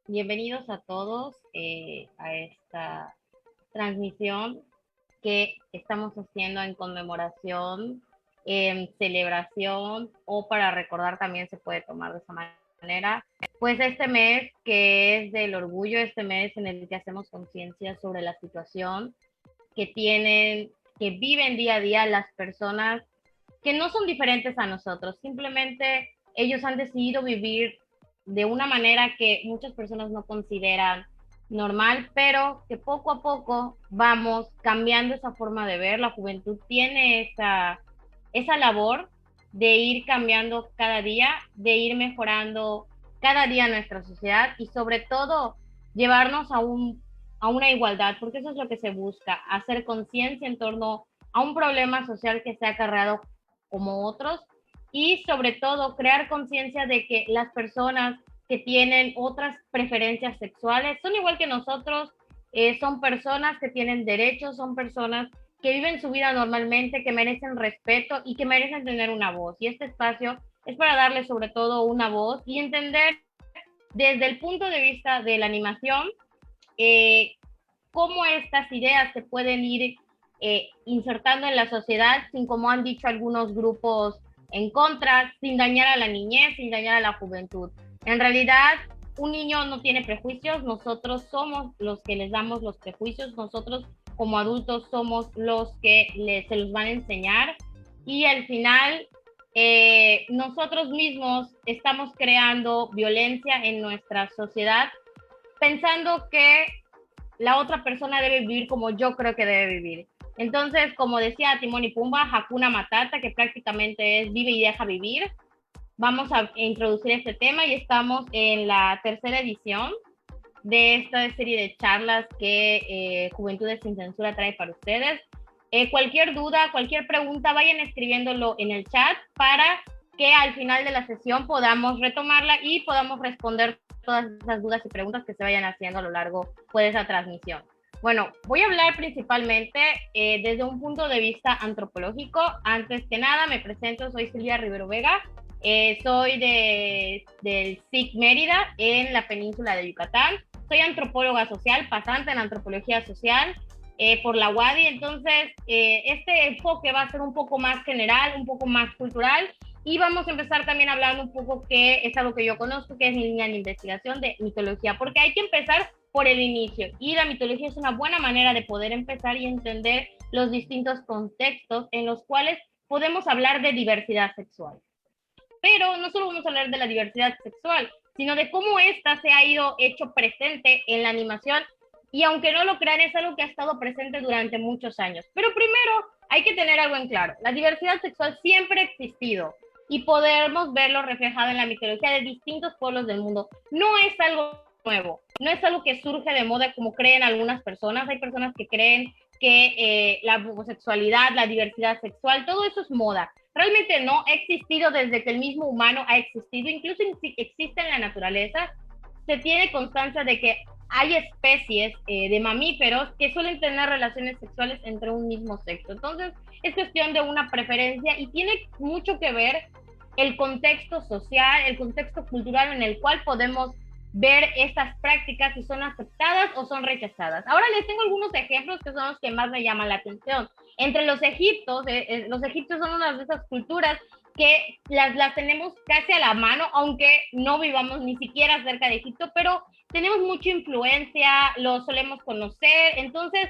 Bienvenidos a todos a esta transmisión que estamos haciendo en conmemoración, en celebración o para recordar también se puede tomar de esa manera. Pues este mes que es del orgullo, este mes en el que hacemos conciencia sobre la situación que viven día a día las personas que no son diferentes a nosotros, simplemente ellos han decidido vivir de una manera que muchas personas no consideran normal, pero que poco a poco vamos cambiando esa forma de ver. La juventud tiene esa labor de ir cambiando cada día, de ir mejorando cada día nuestra sociedad y sobre todo llevarnos a una igualdad, porque eso es lo que se busca, hacer conciencia en torno a un problema social que se ha acarreado como otros y sobre todo crear conciencia de que las personas que tienen otras preferencias sexuales son igual que nosotros, son personas que tienen derechos, son personas que viven su vida normalmente, que merecen respeto y que merecen tener una voz. Y este espacio es para darles sobre todo una voz y entender desde el punto de vista de la animación cómo estas ideas se pueden ir insertando en la sociedad sin, como han dicho algunos grupos en contra, sin dañar a la niñez, sin dañar a la juventud. En realidad, un niño no tiene prejuicios, nosotros somos los que les damos los prejuicios, nosotros como adultos somos los que se los van a enseñar y al final nosotros mismos estamos creando violencia en nuestra sociedad pensando que la otra persona debe vivir como yo creo que debe vivir. Entonces, como decía Timón y Pumba, Hakuna Matata, que prácticamente es vive y deja vivir, vamos a introducir este tema y estamos en la tercera edición de esta serie de charlas que Juventudes sin Censura trae para ustedes. Cualquier duda, cualquier pregunta, vayan escribiéndolo en el chat para que al final de la sesión podamos retomarla y podamos responder todas esas dudas y preguntas que se vayan haciendo a lo largo de esa transmisión. Bueno, voy a hablar principalmente desde un punto de vista antropológico. Antes que nada, me presento, soy Silvia Rivero Vega, soy del SIC Mérida en la península de Yucatán. Soy antropóloga social, pasante en antropología social por la UADY. Entonces, este enfoque va a ser un poco más general, un poco más cultural. Y vamos a empezar también hablando un poco que es algo que yo conozco, que es mi línea de investigación de mitología, porque hay que empezar por el inicio. Y la mitología es una buena manera de poder empezar y entender los distintos contextos en los cuales podemos hablar de diversidad sexual. Pero no solo vamos a hablar de la diversidad sexual, sino de cómo esta se ha ido hecho presente en la animación y aunque no lo crean, es algo que ha estado presente durante muchos años. Pero primero hay que tener algo en claro. La diversidad sexual siempre ha existido y podemos verlo reflejado en la mitología de distintos pueblos del mundo. No es algo nuevo, no es algo que surge de moda como creen algunas personas. Hay personas que creen que la homosexualidad, la diversidad sexual, todo eso es moda. Realmente no, ha existido desde que el mismo humano ha existido, incluso existe en la naturaleza. Se tiene constancia de que hay especies de mamíferos que suelen tener relaciones sexuales entre un mismo sexo. Entonces, es cuestión de una preferencia y tiene mucho que ver el contexto social, el contexto cultural en el cual podemos ver estas prácticas si son aceptadas o son rechazadas. Ahora les tengo algunos ejemplos que son los que más me llaman la atención. Entre los egipcios son una de esas culturas que las tenemos casi a la mano, aunque no vivamos ni siquiera cerca de Egipto, pero tenemos mucha influencia, lo solemos conocer. Entonces,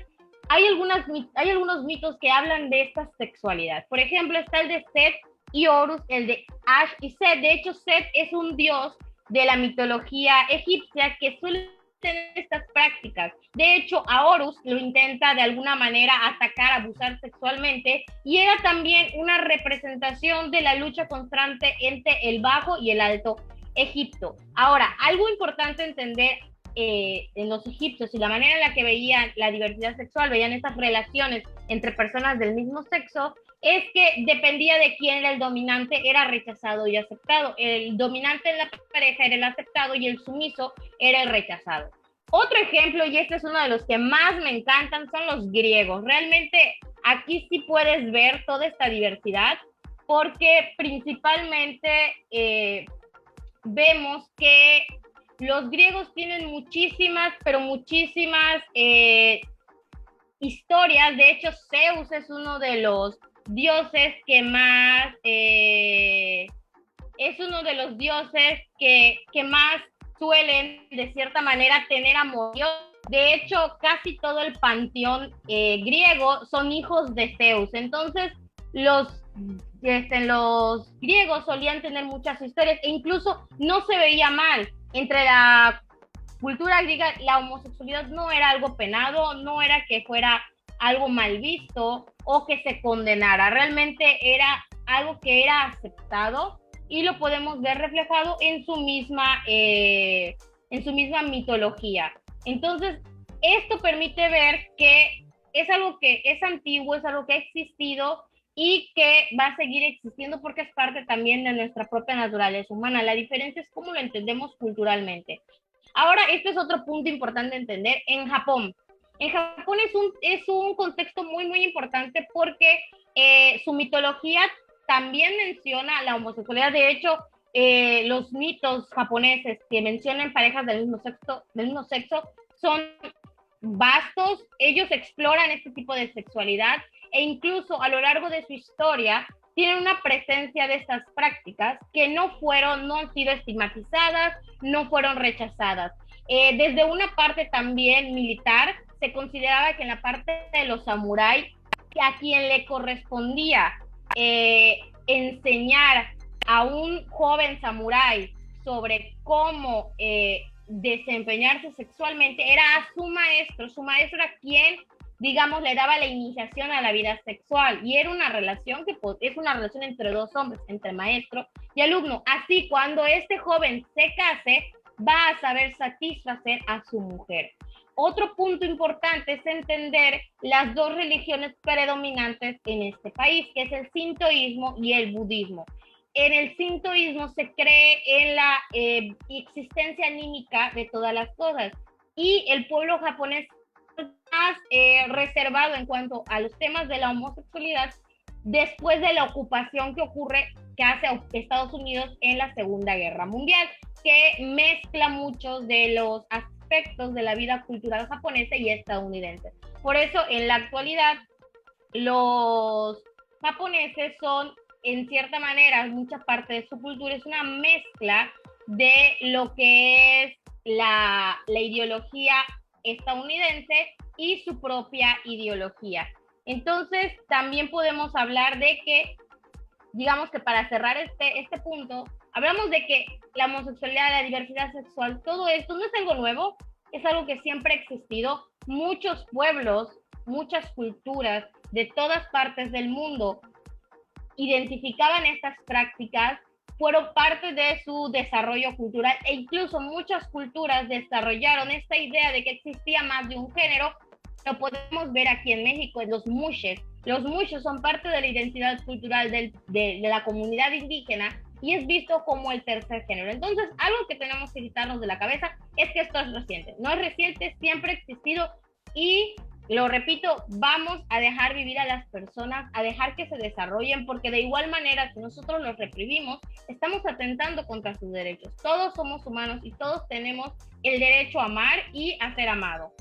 hay algunos mitos que hablan de esta sexualidad. Por ejemplo, está el de Set y Horus, el de Ash y Set. De hecho, Set es un dios de la mitología egipcia que suele tener estas prácticas. De hecho, a Horus lo intenta de alguna manera atacar, abusar sexualmente, y era también una representación de la lucha constante entre el Bajo y el Alto Egipto. Ahora, algo importante entender en los egipcios y la manera en la que veían la diversidad sexual, veían estas relaciones entre personas del mismo sexo, es que dependía de quién era el dominante, era rechazado y aceptado. El dominante en la pareja era el aceptado y el sumiso era el rechazado. Otro ejemplo, y este es uno de los que más me encantan, son los griegos. Realmente aquí sí puedes ver toda esta diversidad porque principalmente vemos que los griegos tienen muchísimas, pero muchísimas historias. De hecho, Zeus es uno de los dioses que más es uno de los dioses que más suelen de cierta manera tener amor. De hecho, casi todo el panteón griego son hijos de Zeus. Entonces, los griegos solían tener muchas historias e incluso no se veía mal. Entre la cultura griega, la homosexualidad no era algo penado, no era que fuera algo mal visto o que se condenara. Realmente era algo que era aceptado y lo podemos ver reflejado en su misma mitología. Entonces, esto permite ver que es algo que es antiguo, es algo que ha existido y que va a seguir existiendo porque es parte también de nuestra propia naturaleza humana. La diferencia es cómo lo entendemos culturalmente. Ahora, este es otro punto importante entender. En Japón es un contexto muy, muy importante porque su mitología también menciona la homosexualidad. De hecho, los mitos japoneses que mencionan parejas del mismo sexo son vastos. Ellos exploran este tipo de sexualidad e incluso a lo largo de su historia tienen una presencia de estas prácticas que no han sido estigmatizadas, no fueron rechazadas. Desde una parte también militar, se consideraba que en la parte de los samuráis, a quien le correspondía enseñar a un joven samurái sobre cómo desempeñarse sexualmente, era a su maestro era quien, digamos, le daba la iniciación a la vida sexual, y era una relación es una relación entre dos hombres, entre maestro y alumno. Así, cuando este joven se case, va a saber satisfacer a su mujer. Otro punto importante es entender las dos religiones predominantes en este país, que es el sintoísmo y el budismo. En el sintoísmo se cree en la existencia anímica de todas las cosas, y el pueblo japonés es más reservado en cuanto a los temas de la homosexualidad después de la ocupación que hace Estados Unidos en la Segunda Guerra Mundial, que mezcla muchos de los aspectos de la vida cultural japonesa y estadounidense. Por eso, en la actualidad, los japoneses son, en cierta manera, mucha parte de su cultura es una mezcla de lo que es la ideología estadounidense y su propia ideología. Entonces, también podemos hablar de que, digamos que para cerrar este punto, hablamos de que la homosexualidad, la diversidad sexual, todo esto no es algo nuevo, es algo que siempre ha existido. Muchos pueblos, muchas culturas de todas partes del mundo identificaban estas prácticas, fueron parte de su desarrollo cultural, e incluso muchas culturas desarrollaron esta idea de que existía más de un género. Lo podemos ver aquí en México en los mushes. Los mushes son parte de la identidad cultural de la comunidad indígena y es visto como el tercer género. Entonces, algo que tenemos que quitarnos de la cabeza es que esto es reciente. No es reciente, siempre ha existido y lo repito, vamos a dejar vivir a las personas, a dejar que se desarrollen, porque de igual manera que nosotros los reprimimos, estamos atentando contra sus derechos. Todos somos humanos y todos tenemos el derecho a amar y a ser amado.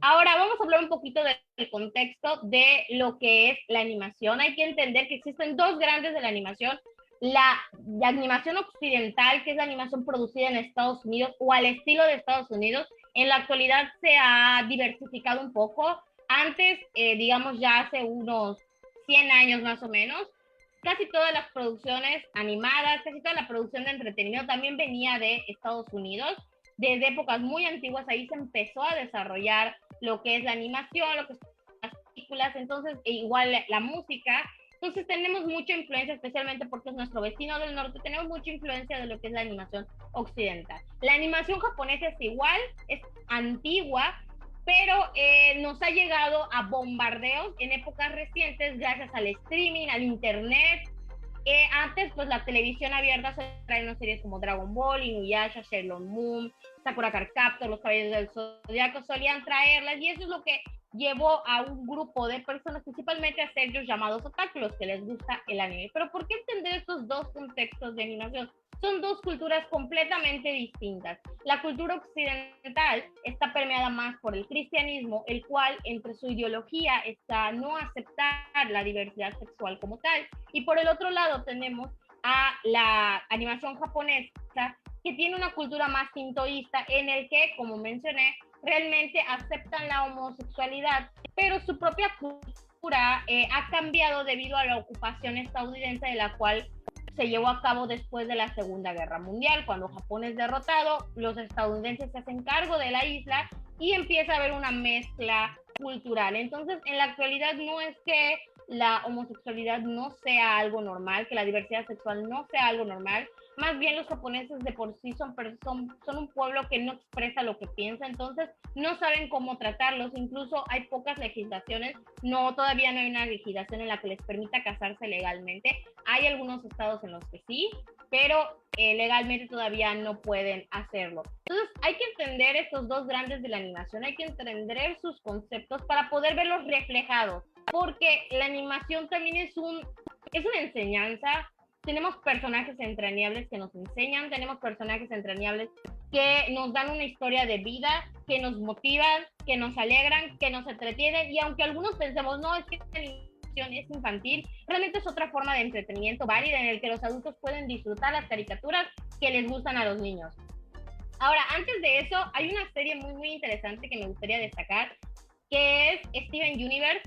Ahora vamos a hablar un poquito del contexto de lo que es la animación. Hay que entender que existen dos grandes de la animación. La animación occidental, que es la animación producida en Estados Unidos o al estilo de Estados Unidos. En la actualidad se ha diversificado un poco. Antes, digamos ya hace unos 100 años más o menos, casi todas las producciones animadas, casi toda la producción de entretenimiento también venía de Estados Unidos. Desde épocas muy antiguas ahí se empezó a desarrollar lo que es la animación, lo que son las películas, entonces igual la música. Entonces tenemos mucha influencia, especialmente porque es nuestro vecino del norte, tenemos mucha influencia de lo que es la animación occidental. La animación japonesa es igual, es antigua, pero nos ha llegado a bombardeos en épocas recientes gracias al streaming, al internet. Antes, pues la televisión abierta se trae unas series como Dragon Ball, Inuyasha, Sailor Moon, Sakura Card Captor, Los Caballeros del Zodiaco, solían traerlas y eso es lo que llevó a un grupo de personas, principalmente a ser ellos llamados otaku, los que les gusta el anime. Pero ¿por qué entender estos dos contextos de animación? Son dos culturas completamente distintas. La cultura occidental está permeada más por el cristianismo, el cual entre su ideología está no aceptar la diversidad sexual como tal. Y por el otro lado tenemos a la animación japonesa, que tiene una cultura más sintoísta en el que, como mencioné, realmente aceptan la homosexualidad, pero su propia cultura ha cambiado debido a la ocupación estadounidense, de la cual se llevó a cabo después de la Segunda Guerra Mundial. Cuando Japón es derrotado, los estadounidenses se hacen cargo de la isla y empieza a haber una mezcla cultural. Entonces, en la actualidad no es que la homosexualidad no sea algo normal, que la diversidad sexual no sea algo normal. Más bien los japoneses de por sí son un pueblo que no expresa lo que piensa, entonces no saben cómo tratarlos. Incluso hay pocas legislaciones, todavía no hay una legislación en la que les permita casarse legalmente. Hay algunos estados en los que sí, pero legalmente todavía no pueden hacerlo. Entonces hay que entender estos dos grandes de la animación, hay que entender sus conceptos para poder verlos reflejados, porque la animación también es una enseñanza. Tenemos personajes entrañables que nos enseñan, tenemos personajes entrañables que nos dan una historia de vida, que nos motivan, que nos alegran, que nos entretienen, y aunque algunos pensemos, no, es que esta animación es infantil, realmente es otra forma de entretenimiento válida en el que los adultos pueden disfrutar las caricaturas que les gustan a los niños. Ahora, antes de eso, hay una serie muy, muy interesante que me gustaría destacar, que es Steven Universe.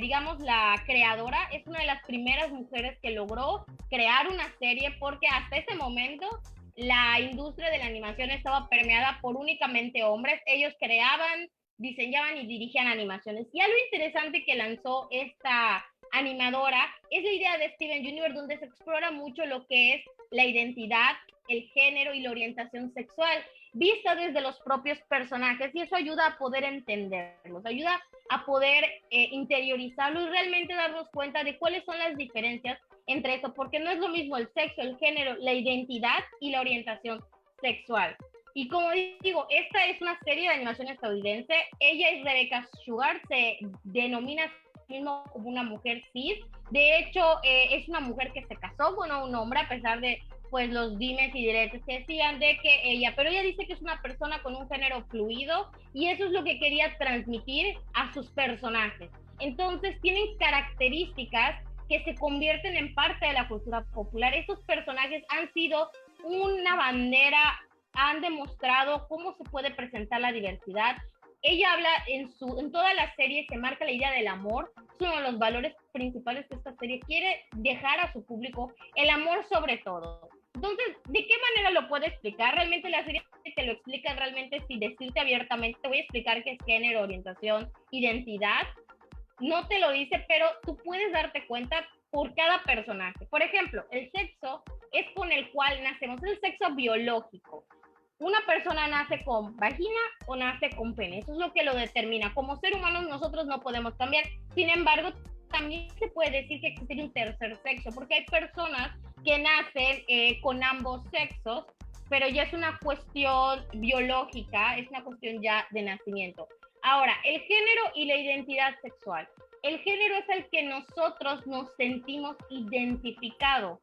Digamos, la creadora es una de las primeras mujeres que logró crear una serie, porque hasta ese momento la industria de la animación estaba permeada por únicamente hombres. Ellos creaban, diseñaban y dirigían animaciones. Y algo interesante que lanzó esta animadora es la idea de Steven Universe, donde se explora mucho lo que es la identidad, el género y la orientación sexual, vista desde los propios personajes, y eso ayuda a poder entenderlos, ayuda a poder interiorizarlo y realmente darnos cuenta de cuáles son las diferencias entre eso, porque no es lo mismo el sexo, el género, la identidad y la orientación sexual. Y como digo, esta es una serie de animación estadounidense. Ella es Rebecca Sugar, se denomina a sí misma como una mujer cis. De hecho, es una mujer que se casó con un hombre, a pesar de pues los dimes y diretes que decían de que pero ella dice que es una persona con un género fluido, y eso es lo que quería transmitir a sus personajes. Entonces tienen características que se convierten en parte de la cultura popular. Estos personajes han sido una bandera, han demostrado cómo se puede presentar la diversidad. Ella habla en toda la serie, se marca la idea del amor. Es uno de los valores principales que esta serie quiere dejar a su público, el amor sobre todo. Entonces, ¿de qué manera lo puedo explicar? Realmente la serie te lo explica realmente sin decirte abiertamente. Te voy a explicar qué es género, orientación, identidad. no te lo dice, pero tú puedes darte cuenta por cada personaje. Por ejemplo, el sexo es con el cual nacemos, es el sexo biológico. Una persona nace con vagina o nace con pene, eso es lo que lo determina. Como ser humanos nosotros no podemos cambiar, sin embargo, también se puede decir que existe un tercer sexo, porque hay personas que nacen con ambos sexos, pero ya es una cuestión biológica, es una cuestión ya de nacimiento. Ahora, el género y la identidad sexual. El género es el que nosotros nos sentimos identificados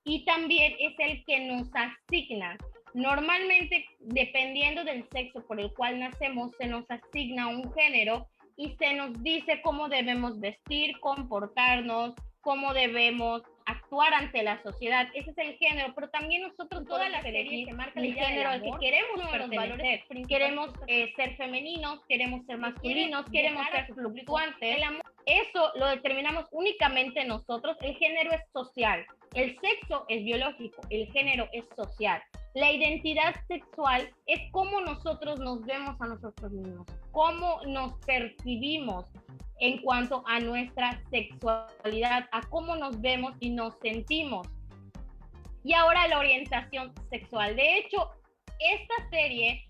y también es el que nos asigna. Normalmente, dependiendo del sexo por el cual nacemos, se nos asigna un género y se nos dice cómo debemos vestir, comportarnos, cómo debemos actuar ante la sociedad. Ese es el género, pero también nosotros, toda la serie se marca el género al que queremos pertenecer. Queremos ser femeninos, queremos ser masculinos, queremos ser fluctuantes. Eso lo determinamos únicamente nosotros. El género es social, el sexo es biológico, el género es social. La identidad sexual es cómo nosotros nos vemos a nosotros mismos, cómo nos percibimos en cuanto a nuestra sexualidad, a cómo nos vemos y nos sentimos. Y ahora la orientación sexual. De hecho, esta serie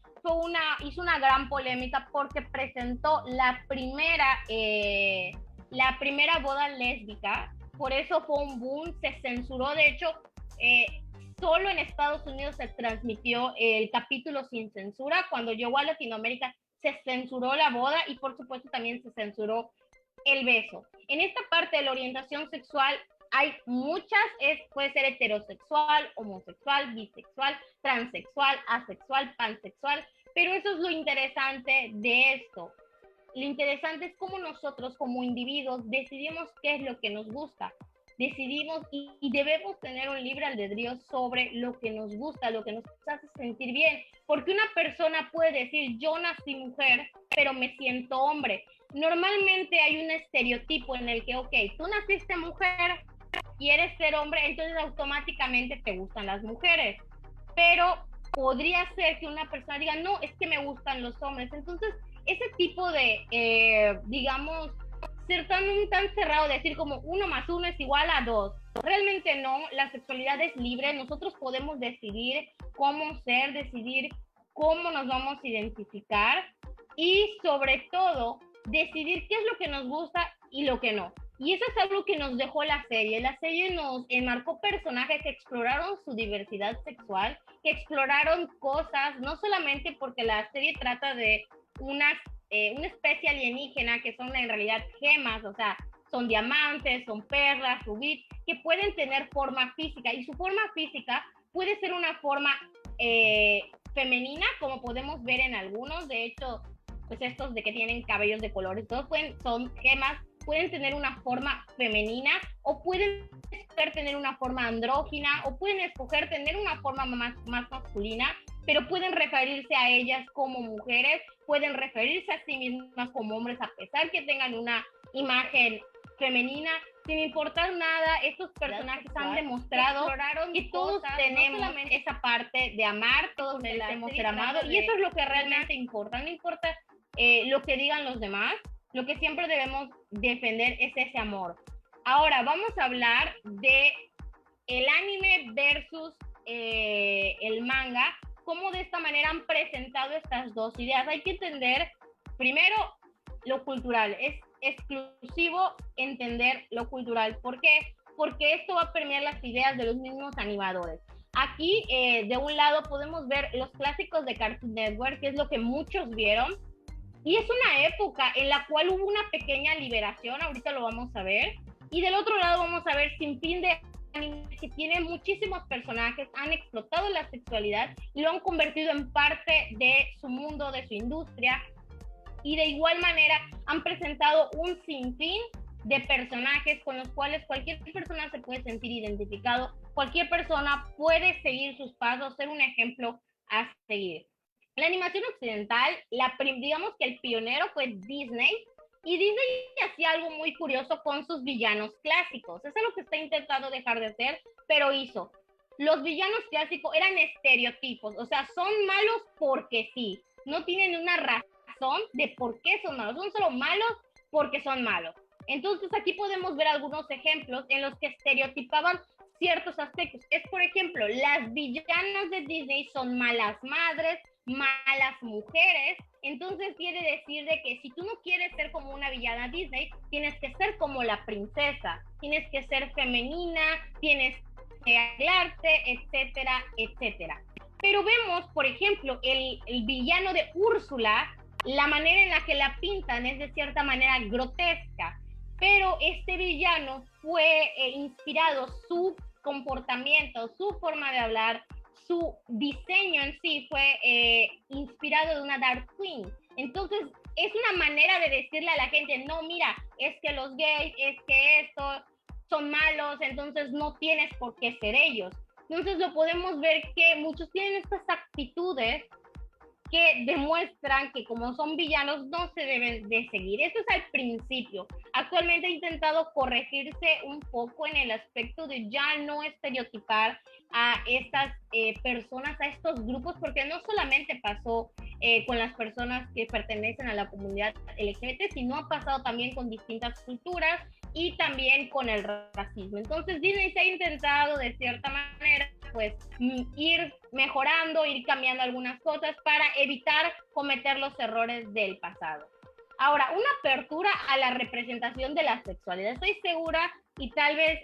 hizo una gran polémica porque presentó la primera boda lésbica. Por eso fue un boom, se censuró. De hecho, solo en Estados Unidos se transmitió el capítulo sin censura. Cuando llegó a Latinoamérica se censuró la boda y por supuesto también se censuró el beso. En esta parte de la orientación sexual hay muchas, puede ser heterosexual, homosexual, bisexual, transexual, asexual, pansexual, pero eso es lo interesante de esto. Lo interesante es cómo nosotros como individuos decidimos qué es lo que nos gusta. Decidimos y debemos tener un libre albedrío sobre lo que nos gusta, lo que nos hace sentir bien. Porque una persona puede decir, yo nací mujer, pero me siento hombre. Normalmente hay un estereotipo en el que, ok, tú naciste mujer, quieres ser hombre, entonces automáticamente te gustan las mujeres. Pero podría ser que una persona diga, no, es que me gustan los hombres. Entonces, ese tipo de, digamos, ser tan cerrado, decir como 1 más 1 es igual a 2. Realmente no, la sexualidad es libre, nosotros podemos decidir cómo ser, decidir cómo nos vamos a identificar y sobre todo decidir qué es lo que nos gusta y lo que no. Y eso es algo que nos dejó la serie. La serie nos enmarcó personajes que exploraron su diversidad sexual, que exploraron cosas, no solamente porque la serie trata de una especie alienígena que son en realidad gemas, o sea, son diamantes, son perlas, rubíes, que pueden tener forma física y su forma física puede ser una forma femenina, como podemos ver en algunos. De hecho, pues estos de que tienen cabellos de colores, todos son gemas, pueden tener una forma femenina o pueden escoger tener una forma andrógina o pueden escoger tener una forma más masculina, pero pueden referirse a ellas como mujeres, pueden referirse a sí mismas como hombres a pesar que tengan una imagen femenina. Sin importar nada, estos personajes han demostrado que todos tenemos esa parte de amar, todos merecemos ser amados y eso es lo que realmente importa. No importa lo que digan los demás, lo que siempre debemos defender es ese amor. Ahora vamos a hablar de el anime versus el manga, cómo de esta manera han presentado estas dos ideas. Hay que entender primero lo cultural, es exclusivo entender lo cultural. ¿Por qué? Porque esto va a permear las ideas de los mismos animadores. Aquí, de un lado, podemos ver los clásicos de Cartoon Network, que es lo que muchos vieron, y es una época en la cual hubo una pequeña liberación, ahorita lo vamos a ver, y del otro lado vamos a ver Sin Fin de Anime, que tiene muchísimos personajes, han explotado la sexualidad y lo han convertido en parte de su mundo, de su industria, y de igual manera han presentado un sinfín de personajes con los cuales cualquier persona se puede sentir identificado, cualquier persona puede seguir sus pasos, ser un ejemplo a seguir. La animación occidental, digamos que el pionero fue Disney, y Disney hacía algo muy curioso con sus villanos clásicos. Eso es lo que está intentando dejar de hacer, pero hizo. Los villanos clásicos eran estereotipos, o sea, son malos porque sí, no tienen una razón de por qué son malos, son solo malos porque son malos. Entonces aquí podemos ver algunos ejemplos en los que estereotipaban ciertos aspectos. Es, por ejemplo, las villanas de Disney son malas madres, malas mujeres. Entonces quiere decir de que si tú no quieres ser como una villana Disney, tienes que ser como la princesa, tienes que ser femenina, tienes que arreglarte, etcétera, etcétera. Pero vemos, por ejemplo, el villano de Úrsula, la manera en la que la pintan es de cierta manera grotesca, pero este villano fue inspirado, su comportamiento, su forma de hablar, su diseño en sí fue inspirado de una Dark Queen. Entonces, es una manera de decirle a la gente, no, mira, es que los gays, es que esto son malos, entonces no tienes por qué ser ellos. Entonces lo podemos ver que muchos tienen estas actitudes que demuestran que como son villanos no se deben de seguir. Esto es al principio. Actualmente ha intentado corregirse un poco en el aspecto de ya no estereotipar a estas personas, a estos grupos, porque no solamente pasó con las personas que pertenecen a la comunidad LGBT, sino ha pasado también con distintas culturas y también con el racismo. Entonces Disney se ha intentado de cierta manera pues ir mejorando, ir cambiando algunas cosas para evitar cometer los errores del pasado. Ahora, una apertura a la representación de la sexualidad. Estoy segura y tal vez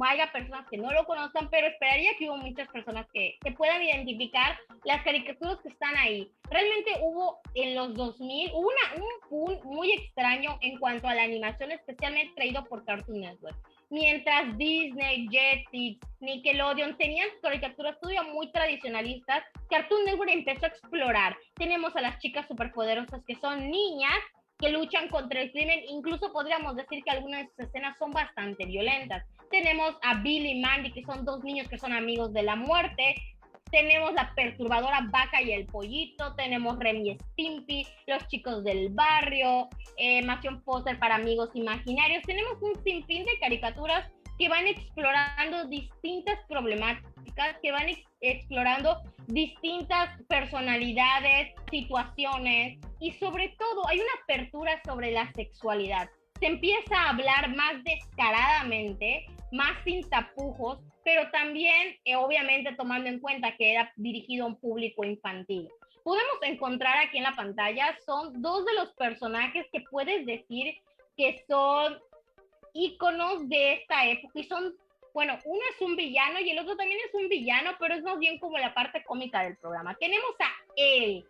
haya personas que no lo conozcan, pero esperaría que hubo muchas personas que puedan identificar las caricaturas que están ahí. Realmente hubo en los 2000, hubo un boom muy extraño en cuanto a la animación, especialmente traído por Cartoon Network. Mientras Disney, Jetix, Nickelodeon tenían caricaturas todavía muy tradicionalistas, Cartoon Network empezó a explorar. Tenemos a las chicas superpoderosas que son niñas que luchan contra el crimen, incluso podríamos decir que algunas de sus escenas son bastante violentas. Tenemos a Billy y Mandy, que son dos niños que son amigos de la muerte. Tenemos la perturbadora Vaca y el Pollito, tenemos Remy y Stimpy, los chicos del barrio, Mansión Foster para amigos imaginarios. Tenemos un sinfín de caricaturas que van explorando distintas problemáticas, que van explorando distintas personalidades, situaciones y sobre todo hay una apertura sobre la sexualidad. Se empieza a hablar más descaradamente, más sin tapujos, pero también obviamente tomando en cuenta que era dirigido a un público infantil. Podemos encontrar aquí en la pantalla, son dos de los personajes que puedes decir que son íconos de esta época y son, bueno, uno es un villano y el otro también es un villano, pero es más bien como la parte cómica del programa. Tenemos a él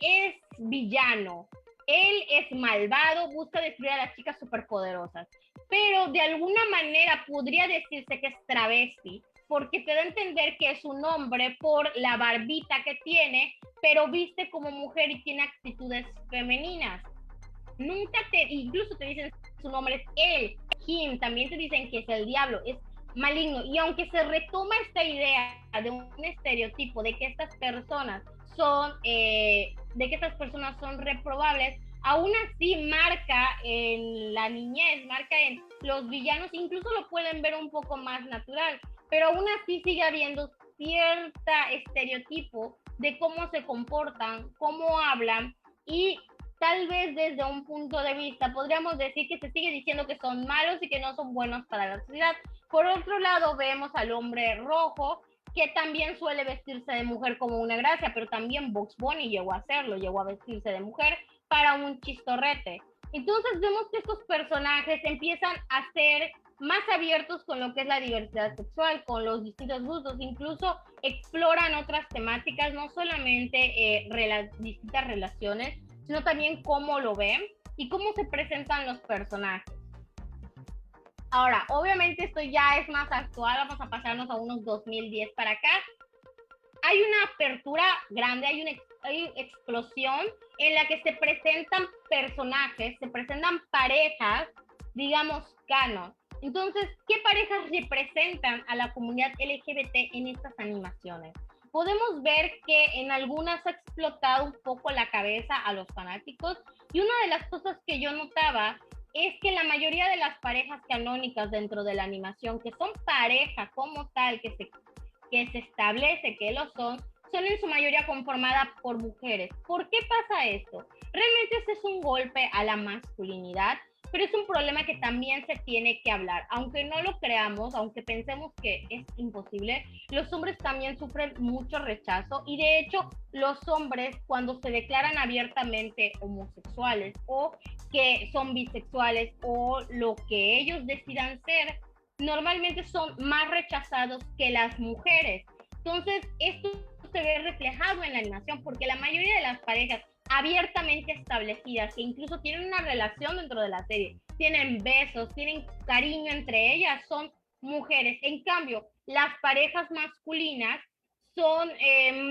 es villano, él es malvado, busca destruir a las chicas superpoderosas, pero de alguna manera podría decirse que es travesti, porque te da a entender que es un hombre por la barbita que tiene, pero viste como mujer y tiene actitudes femeninas. Nunca incluso te dicen su nombre es él, him, también te dicen que es el diablo, es maligno. Y aunque se retoma esta idea de un estereotipo de que estas personas son, reprobables, aún así marca en la niñez, marca en los villanos, incluso lo pueden ver un poco más natural, pero aún así sigue habiendo cierta estereotipo de cómo se comportan, cómo hablan y tal vez desde un punto de vista podríamos decir que se sigue diciendo que son malos y que no son buenos para la sociedad. Por otro lado vemos al hombre rojo que también suele vestirse de mujer como una gracia, pero también Bugs Bunny llegó a hacerlo, llegó a vestirse de mujer para un chistorrete. Entonces vemos que estos personajes empiezan a ser más abiertos con lo que es la diversidad sexual, con los distintos gustos, incluso exploran otras temáticas, no solamente distintas relaciones, sino también cómo lo ven y cómo se presentan los personajes. Ahora, obviamente esto ya es más actual, vamos a pasarnos a unos 2010 para acá. Hay una apertura grande, hay una explosión en la que se presentan personajes, se presentan parejas, digamos, canon. Entonces, ¿qué parejas representan a la comunidad LGBT en estas animaciones? Podemos ver que en algunas ha explotado un poco la cabeza a los fanáticos y una de las cosas que yo notaba es que la mayoría de las parejas canónicas dentro de la animación, que son parejas como tal, que se establece que lo son en su mayoría conformadas por mujeres. ¿Por qué pasa esto? Realmente este es un golpe a la masculinidad pero es un problema que también se tiene que hablar. Aunque no lo creamos, aunque pensemos que es imposible, los hombres también sufren mucho rechazo y de hecho los hombres cuando se declaran abiertamente homosexuales o que son bisexuales o lo que ellos decidan ser, normalmente son más rechazados que las mujeres. Entonces, esto se ve reflejado en la animación porque la mayoría de las parejas abiertamente establecidas, que incluso tienen una relación dentro de la serie, tienen besos, tienen cariño entre ellas, son mujeres. En cambio, las parejas masculinas son,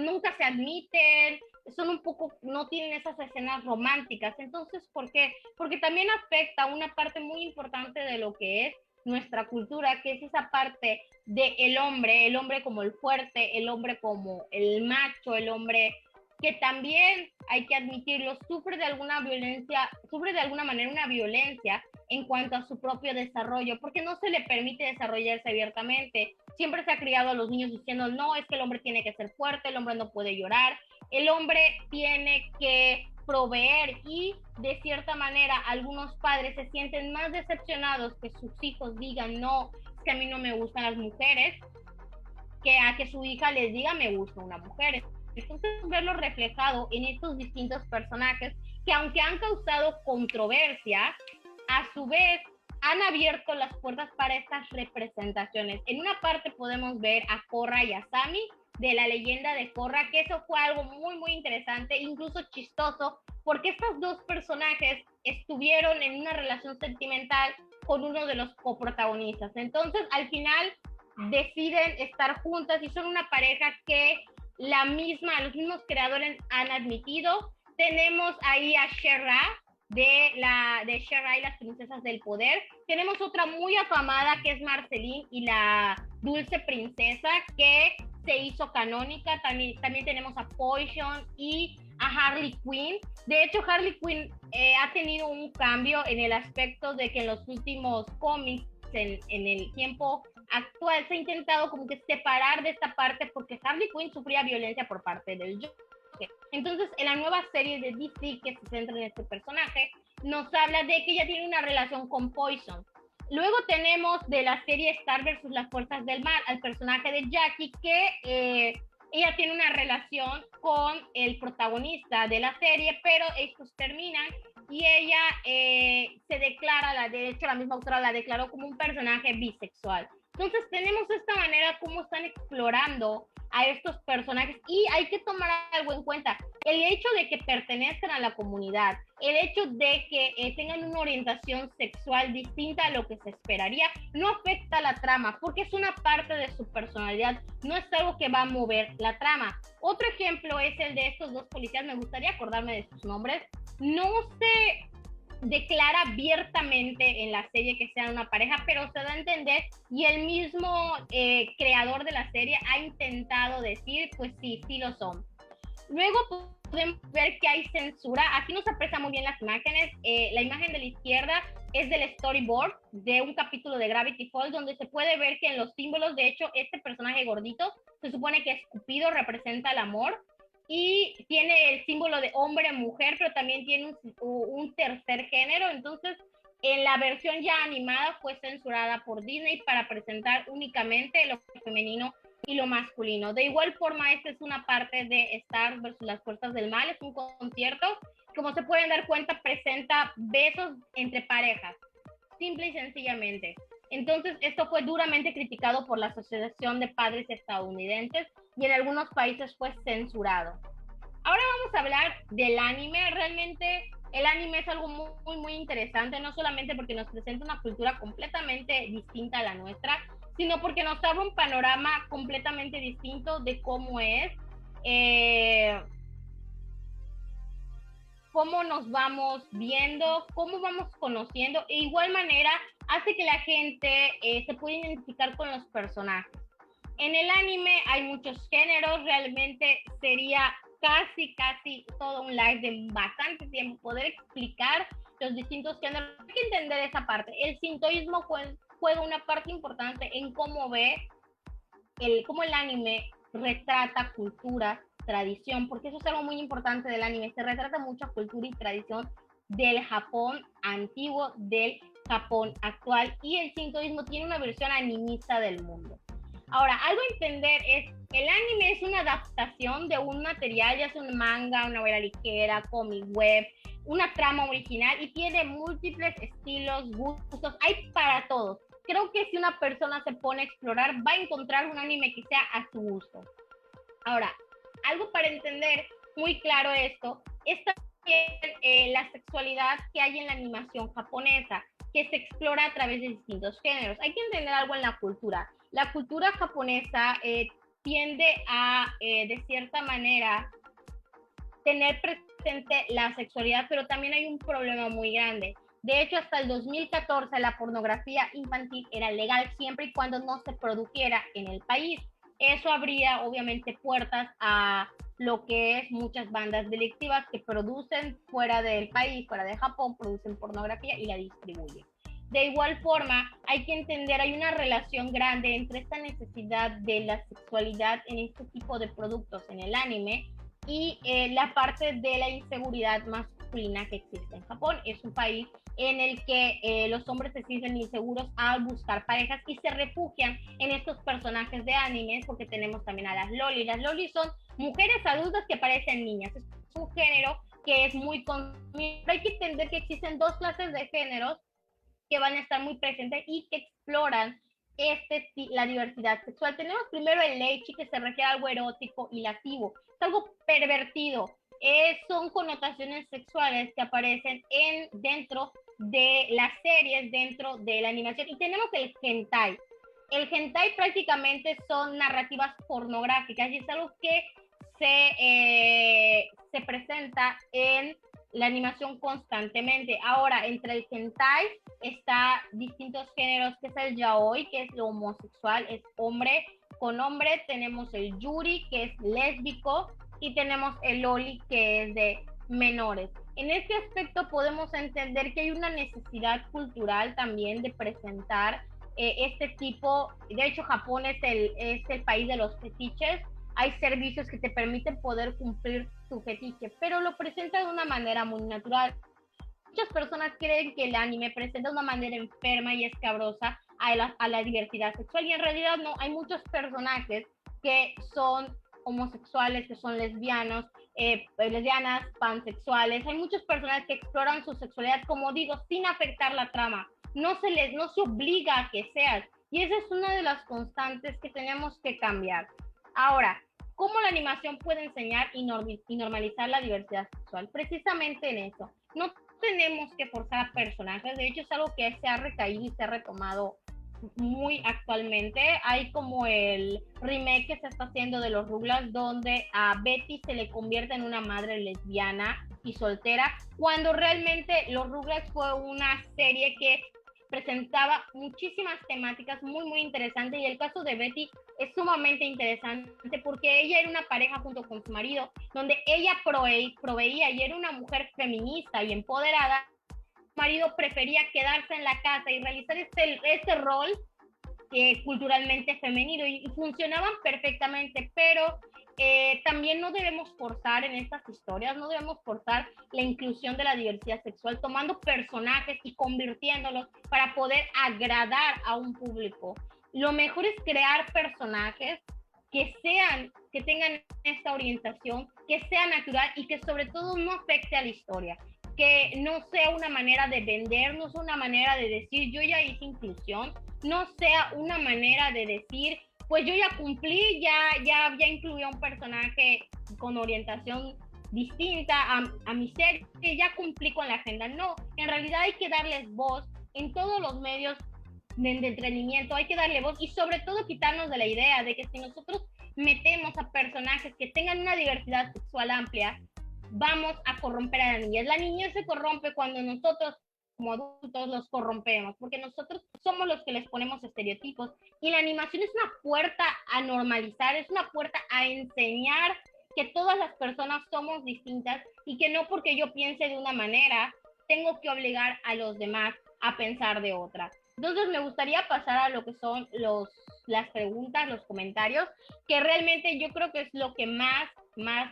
nunca se admiten, son un poco, no tienen esas escenas románticas. Entonces, ¿por qué? Porque también afecta una parte muy importante de lo que es nuestra cultura, que es esa parte de el hombre como el fuerte, el hombre como el macho, el hombre que también hay que admitirlo, sufre de alguna violencia, sufre de alguna manera una violencia en cuanto a su propio desarrollo, porque no se le permite desarrollarse abiertamente. Siempre se ha criado a los niños diciendo, no, es que el hombre tiene que ser fuerte, el hombre no puede llorar, el hombre tiene que proveer y de cierta manera algunos padres se sienten más decepcionados que sus hijos digan, no, es que a mí no me gustan las mujeres, que a que su hija les diga me gusta una mujer. Entonces verlo reflejado en estos distintos personajes que aunque han causado controversia, a su vez han abierto las puertas para estas representaciones. En una parte podemos ver a Korra y a Sami de la leyenda de Korra, que eso fue algo muy interesante, incluso chistoso, porque estos dos personajes estuvieron en una relación sentimental con uno de los coprotagonistas. Entonces, al final deciden estar juntas y son una pareja que los mismos creadores han admitido. Tenemos ahí a She-Ra de She-Ra y las princesas del poder. Tenemos otra muy afamada que es Marceline y la dulce princesa que se hizo canónica. También tenemos a Poison y a Harley Quinn. De hecho, Harley Quinn ha tenido un cambio en el aspecto de que en los últimos cómics, en el tiempo actual, se ha intentado como que separar de esta parte porque Harley Quinn sufría violencia por parte del Joker. Entonces, en la nueva serie de DC que se centra en este personaje, nos habla de que ella tiene una relación con Poison. Luego tenemos de la serie Star versus las fuerzas del mal al personaje de Jackie que ella tiene una relación con el protagonista de la serie, pero estos terminan y ella se declara, de hecho la misma autora la declaró como un personaje bisexual. Entonces tenemos esta manera como están explorando a estos personajes y hay que tomar algo en cuenta. El hecho de que pertenezcan a la comunidad, el hecho de que tengan una orientación sexual distinta a lo que se esperaría, no afecta la trama porque es una parte de su personalidad, no es algo que va a mover la trama. Otro ejemplo es el de estos dos policías, me gustaría acordarme de sus nombres. No se declara abiertamente en la serie que sean una pareja, pero se da a entender y el mismo creador de la serie ha intentado decir, pues sí, sí lo son. Luego podemos ver que hay censura. Aquí nos aprecia muy bien las imágenes. La imagen de la izquierda es del storyboard de un capítulo de Gravity Falls, donde se puede ver que en los símbolos, de hecho, este personaje gordito se supone que es Cupido, representa el amor y tiene el símbolo de hombre-mujer, pero también tiene un tercer género. Entonces, en la versión ya animada fue censurada por Disney para presentar únicamente lo femenino y lo masculino. De igual forma, esta es una parte de Star versus las fuerzas del mal, es un concierto, como se pueden dar cuenta, presenta besos entre parejas, simple y sencillamente. Entonces, esto fue duramente criticado por la Asociación de Padres Estadounidenses y en algunos países fue censurado. Ahora vamos a hablar del anime. Realmente el anime es algo muy interesante, no solamente porque nos presenta una cultura completamente distinta a la nuestra, sino porque nos abre un panorama completamente distinto de cómo es, cómo nos vamos viendo, cómo vamos conociendo, e igual manera hace que la gente se pueda identificar con los personajes. En el anime hay muchos géneros, realmente sería casi todo un live de bastante tiempo poder explicar los distintos géneros. Hay que entender esa parte. El sintoísmo juega una parte importante en cómo cómo el anime retrata cultura, tradición, porque eso es algo muy importante del anime, se retrata mucha cultura y tradición del Japón antiguo, del Japón actual, y el sintoísmo tiene una versión animista del mundo. Ahora, algo a entender es, el anime es una adaptación de un material, ya sea un manga, una novela ligera, cómic web, una trama original, y tiene múltiples estilos, gustos, hay para todos. Creo que si una persona se pone a explorar, va a encontrar un anime que sea a su gusto. Ahora, algo para entender muy claro esto, es también la sexualidad que hay en la animación japonesa, que se explora a través de distintos géneros. Hay que entender algo en la cultura. La cultura japonesa tiende a, de cierta manera, tener presente la sexualidad, pero también hay un problema muy grande. De hecho, hasta el 2014 la pornografía infantil era legal siempre y cuando no se produjera en el país. Eso abría obviamente puertas a lo que es muchas bandas delictivas que producen fuera del país, fuera de Japón, producen pornografía y la distribuyen. De igual forma, hay que entender, hay una relación grande entre esta necesidad de la sexualidad en este tipo de productos, en el anime, y la parte de la inseguridad masculina que existe en Japón. Es un país en el que los hombres se sienten inseguros al buscar parejas y se refugian en estos personajes de animes, porque tenemos también a las loli. Las loli son mujeres adultas que parecen niñas. Es un género que es muy consumido. Hay que entender que existen dos clases de géneros que van a estar muy presentes y que exploran la diversidad sexual. Tenemos primero el ecchi, que se refiere a algo erótico y lascivo, es algo pervertido, son connotaciones sexuales que aparecen dentro de las series, dentro de la animación. Y tenemos el hentai. El hentai prácticamente son narrativas pornográficas y es algo que se presenta en la animación constantemente. Ahora, entre el hentai está distintos géneros, que es el yaoi, que es lo homosexual, es hombre con hombre, tenemos el yuri, que es lésbico, y tenemos el loli, que es de menores. En este aspecto podemos entender que hay una necesidad cultural también de presentar este tipo. De hecho, Japón es el país de los fetiches. Hay servicios que te permiten poder cumplir tu fetiche, pero lo presenta de una manera muy natural. Muchas personas creen que el anime presenta de una manera enferma y escabrosa a la diversidad sexual, y en realidad no. Hay muchos personajes que son homosexuales, que son lesbianas, pansexuales. Hay muchos personajes que exploran su sexualidad, como digo, sin afectar la trama. No se obliga a que seas, y esa es una de las constantes que tenemos que cambiar. Ahora, ¿cómo la animación puede enseñar y normalizar la diversidad sexual? Precisamente en eso. No tenemos que forzar a personajes. De hecho, es algo que se ha recaído y se ha retomado muy actualmente. Hay como el remake que se está haciendo de los Rugrats, donde a Betty se le convierte en una madre lesbiana y soltera, cuando realmente los Rugrats fue una serie que presentaba muchísimas temáticas muy interesantes, y el caso de Betty es sumamente interesante porque ella era una pareja junto con su marido, donde ella proveía y era una mujer feminista y empoderada. Su marido prefería quedarse en la casa y realizar este rol culturalmente femenino, y funcionaban perfectamente, pero también no debemos forzar en estas historias, no debemos forzar la inclusión de la diversidad sexual tomando personajes y convirtiéndolos para poder agradar a un público. Lo mejor es crear personajes que tengan esta orientación, que sea natural y que sobre todo no afecte a la historia, que no sea una manera de vender, no sea una manera de decir yo ya hice inclusión, no sea una manera de decir pues yo ya cumplí, ya incluí a un personaje con orientación distinta a mi ser, que ya cumplí con la agenda. No, en realidad hay que darles voz en todos los medios de entretenimiento, hay que darle voz, y sobre todo quitarnos de la idea de que si nosotros metemos a personajes que tengan una diversidad sexual amplia, vamos a corromper a la niñez. La niñez se corrompe cuando nosotros como adultos los corrompemos, porque nosotros somos los que les ponemos estereotipos, y la animación es una puerta a normalizar, es una puerta a enseñar que todas las personas somos distintas, y que no porque yo piense de una manera tengo que obligar a los demás a pensar de otra. Entonces me gustaría pasar a lo que son las preguntas, los comentarios, que realmente yo creo que es lo que más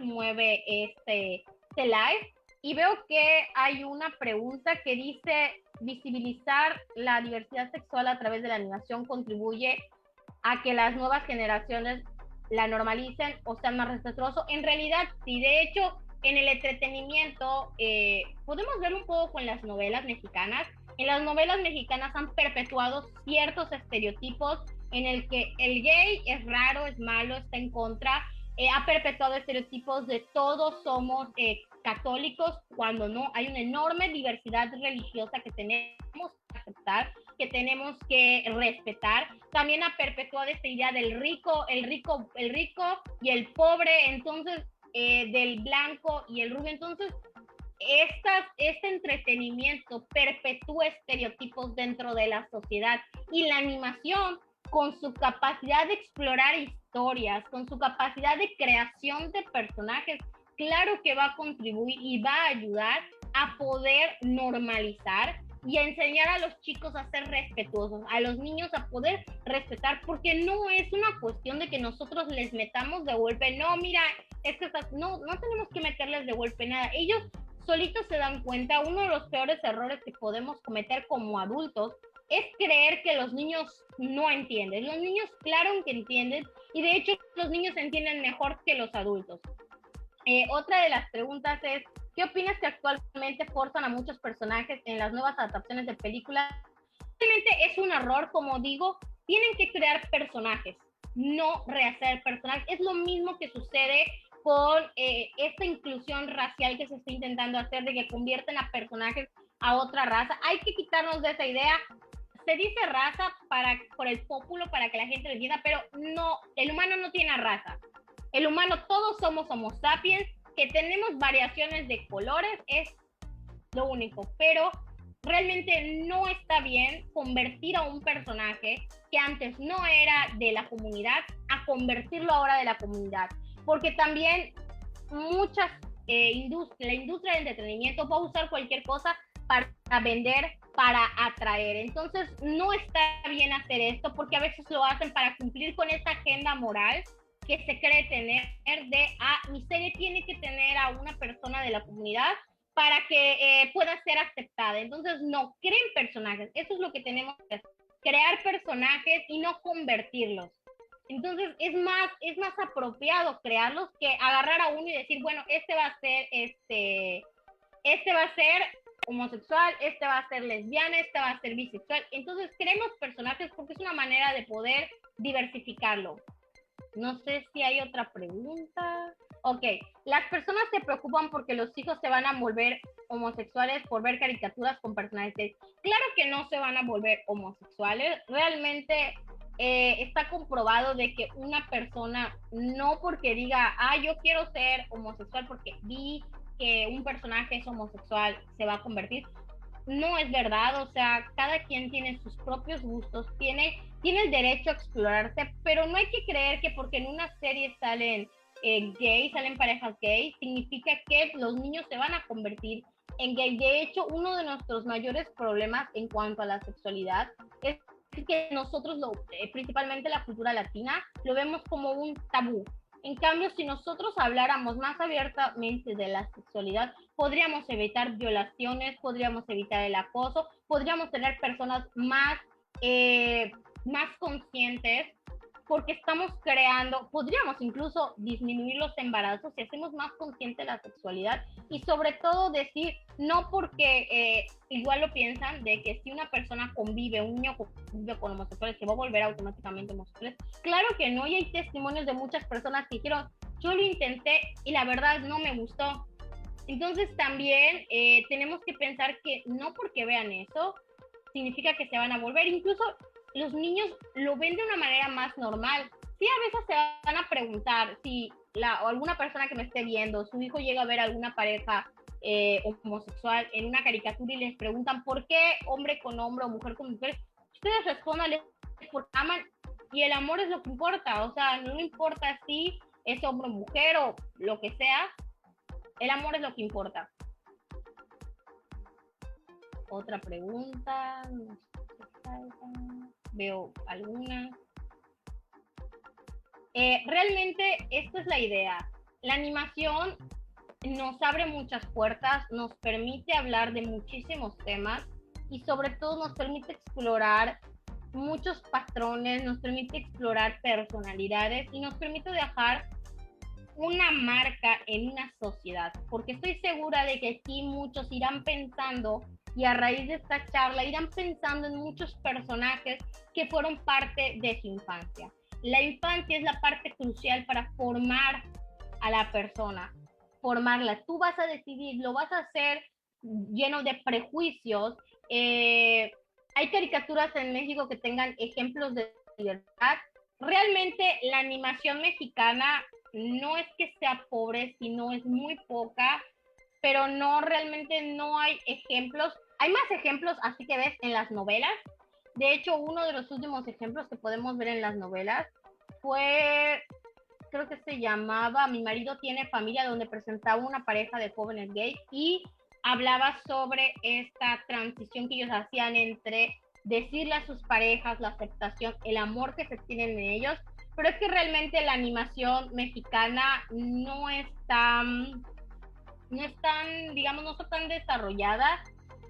mueve este live. Y veo que hay una pregunta que dice, visibilizar la diversidad sexual a través de la animación contribuye a que las nuevas generaciones la normalicen o sean más respetuosos. En realidad, sí, de hecho, en el entretenimiento podemos ver un poco con las novelas mexicanas. En las novelas mexicanas han perpetuado ciertos estereotipos en el que el gay es raro, es malo, está en contra. Ha perpetuado estereotipos de todos somos católicos, cuando no, hay una enorme diversidad religiosa que tenemos que aceptar, que tenemos que respetar. También ha perpetuado esta idea del rico, el rico y el pobre, entonces del blanco y el rubio. Entonces este entretenimiento perpetúa estereotipos dentro de la sociedad, y la animación, con su capacidad de explorar historias, con su capacidad de creación de personajes, claro que va a contribuir y va a ayudar a poder normalizar y a enseñar a los chicos a ser respetuosos, a los niños a poder respetar, porque no es una cuestión de que nosotros les metamos de golpe, no, mira, es que no tenemos que meterles de golpe nada, ellos solitos se dan cuenta. Uno de los peores errores que podemos cometer como adultos es creer que los niños no entienden. Los niños, claro que entienden, y de hecho los niños entienden mejor que los adultos. Otra de las preguntas es, ¿qué opinas que actualmente forzan a muchos personajes en las nuevas adaptaciones de películas? Realmente es un error, como digo, tienen que crear personajes, no rehacer personajes. Es lo mismo que sucede con esta inclusión racial que se está intentando hacer, de que convierten a personajes a otra raza. Hay que quitarnos de esa idea. Se dice raza por el pópulo, para que la gente lo entienda, pero no, el humano no tiene raza. El humano, todos somos homo sapiens, que tenemos variaciones de colores, es lo único, pero realmente no está bien convertir a un personaje que antes no era de la comunidad a convertirlo ahora de la comunidad, porque también muchas la industria del entretenimiento va a usar cualquier cosa para vender, para atraer. Entonces no está bien hacer esto, porque a veces lo hacen para cumplir con esta agenda moral que se cree tener de, mi serie tiene que tener a una persona de la comunidad para que pueda ser aceptada. Entonces, no, creen personajes. Eso es lo que tenemos que hacer. Crear personajes y no convertirlos. Entonces, es más apropiado crearlos que agarrar a uno y decir, bueno, este va a ser homosexual, este va a ser lesbiana, este va a ser bisexual. Entonces, creemos personajes porque es una manera de poder diversificarlo. No sé si hay otra pregunta. Ok, las personas se preocupan porque los hijos se van a volver homosexuales por ver caricaturas con personajes. Claro que no se van a volver homosexuales. Realmente está comprobado de que una persona, no porque diga, yo quiero ser homosexual porque vi que un personaje es homosexual, se va a convertir. No es verdad, o sea, cada quien tiene sus propios gustos, tiene el derecho a explorarse, pero no hay que creer que porque en una serie salen gays, salen parejas gays, significa que los niños se van a convertir en gay. De hecho, uno de nuestros mayores problemas en cuanto a la sexualidad es que nosotros, principalmente la cultura latina, lo vemos como un tabú. En cambio, si nosotros habláramos más abiertamente de la sexualidad, podríamos evitar violaciones, podríamos evitar el acoso, podríamos tener personas más conscientes, porque estamos creando, podríamos incluso disminuir los embarazos si hacemos más consciente la sexualidad, y sobre todo decir, no porque igual lo piensan, de que si una persona convive, un niño convive con homosexuales, se va a volver automáticamente homosexuales. Claro que no, y hay testimonios de muchas personas que dijeron, yo lo intenté y la verdad no me gustó. Entonces también tenemos que pensar que no porque vean eso significa que se van a volver. Incluso los niños lo ven de una manera más normal. Sí, a veces se van a preguntar si o alguna persona que me esté viendo, su hijo llega a ver alguna pareja homosexual en una caricatura y les preguntan por qué hombre con hombre o mujer con mujer. Ustedes respondan, porque aman, y el amor es lo que importa. O sea, no importa si es hombre o mujer o lo que sea, el amor es lo que importa. Otra pregunta, no sé, veo alguna. Realmente esta es la idea. La animación nos abre muchas puertas, nos permite hablar de muchísimos temas y sobre todo nos permite explorar muchos patrones, nos permite explorar personalidades y nos permite dejar una marca en una sociedad, porque estoy segura de que aquí muchos irán pensando y a raíz de esta charla irán pensando en muchos personajes que fueron parte de su infancia. La infancia es la parte crucial para formar a la persona, formarla. Tú vas a decidir, lo vas a hacer lleno de prejuicios. Hay caricaturas en México que tengan ejemplos de libertad. Realmente la animación mexicana no es que sea pobre, sino es muy poca, pero no, realmente no hay ejemplos. Hay más ejemplos, así que ves, en las novelas. De hecho, uno de los últimos ejemplos que podemos ver en las novelas fue, creo que se llamaba Mi marido tiene familia, donde presentaba una pareja de jóvenes gay y hablaba sobre esta transición que ellos hacían entre decirle a sus parejas la aceptación, el amor que se tienen en ellos, pero es que realmente la animación mexicana no es tan, digamos, no está tan desarrollada.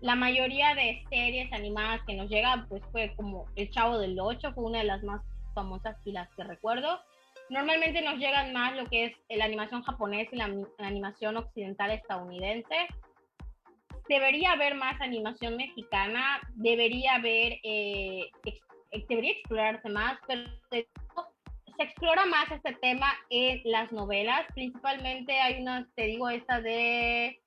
La mayoría de series animadas que nos llegan, pues fue como El Chavo del Ocho, fue una de las más famosas y las que recuerdo. Normalmente nos llegan más lo que es la animación japonesa y la animación occidental estadounidense. Debería haber más animación mexicana, debería explorarse más, pero se explora más este tema en las novelas. Principalmente hay una, te digo, esta de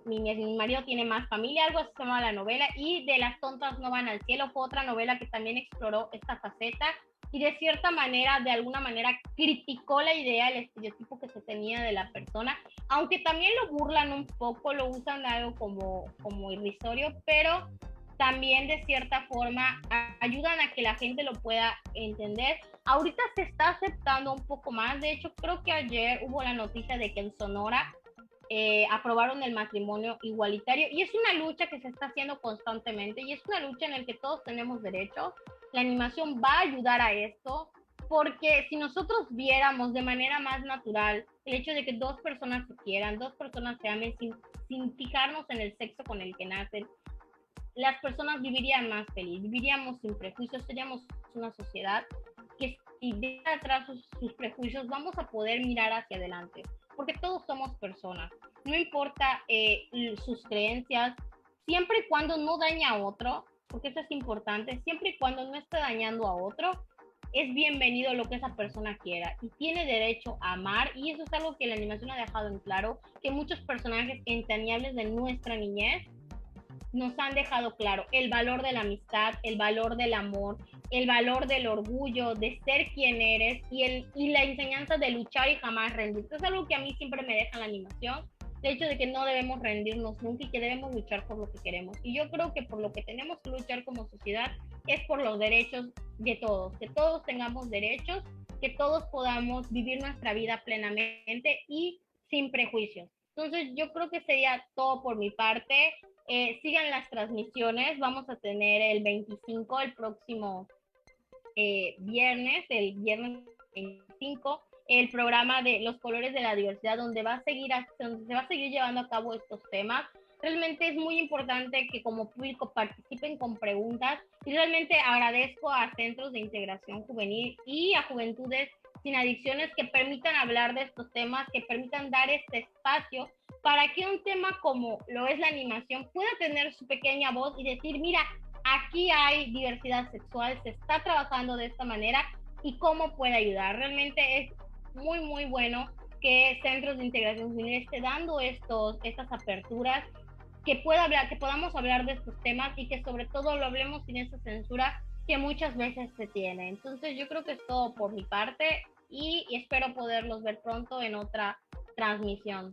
mi marido tiene más familia, algo así se llama la novela, y de Las tontas no van al cielo fue otra novela que también exploró esta faceta y de cierta manera, de alguna manera, criticó la idea, el estereotipo que se tenía de la persona, aunque también lo burlan un poco, lo usan algo como irrisorio, pero también de cierta forma ayudan a que la gente lo pueda entender. Ahorita se está aceptando un poco más, de hecho creo que ayer hubo la noticia de que en Sonora aprobaron el matrimonio igualitario y es una lucha que se está haciendo constantemente y es una lucha en la que todos tenemos derechos. La animación va a ayudar a esto porque si nosotros viéramos de manera más natural el hecho de que dos personas se quieran, dos personas se amen sin fijarnos en el sexo con el que nacen, las personas vivirían más feliz, viviríamos sin prejuicios, seríamos una sociedad que si deja atrás sus prejuicios vamos a poder mirar hacia adelante, porque todos somos personas, no importa sus creencias, siempre y cuando no daña a otro, porque eso es importante, siempre y cuando no esté dañando a otro, es bienvenido lo que esa persona quiera y tiene derecho a amar, y eso es algo que la animación ha dejado en claro, que muchos personajes entrañables de nuestra niñez nos han dejado claro el valor de la amistad, el valor del amor, el valor del orgullo, de ser quien eres y la enseñanza de luchar y jamás rendirte. Es algo que a mí siempre me deja la animación, el hecho de que no debemos rendirnos nunca y que debemos luchar por lo que queremos. Y yo creo que por lo que tenemos que luchar como sociedad es por los derechos de todos, que todos tengamos derechos, que todos podamos vivir nuestra vida plenamente y sin prejuicios. Entonces yo creo que sería todo por mi parte. Sigan las transmisiones, vamos a tener el 25, el próximo el viernes 25, el programa de Los Colores de la Diversidad, donde donde se va a seguir llevando a cabo estos temas. Realmente es muy importante que como público participen con preguntas y realmente agradezco a Centros de Integración Juvenil y a Juventudes Sin Adicciones que permitan hablar de estos temas, que permitan dar este espacio para que un tema como lo es la animación pueda tener su pequeña voz y decir, mira, aquí hay diversidad sexual, se está trabajando de esta manera y cómo puede ayudar. Realmente es muy, muy bueno que Centros de Integración Juvenil esté dando estas aperturas, que podamos hablar de estos temas y que sobre todo lo hablemos sin esa censura que muchas veces se tiene. Entonces yo creo que es todo por mi parte y espero poderlos ver pronto en otra transmisión.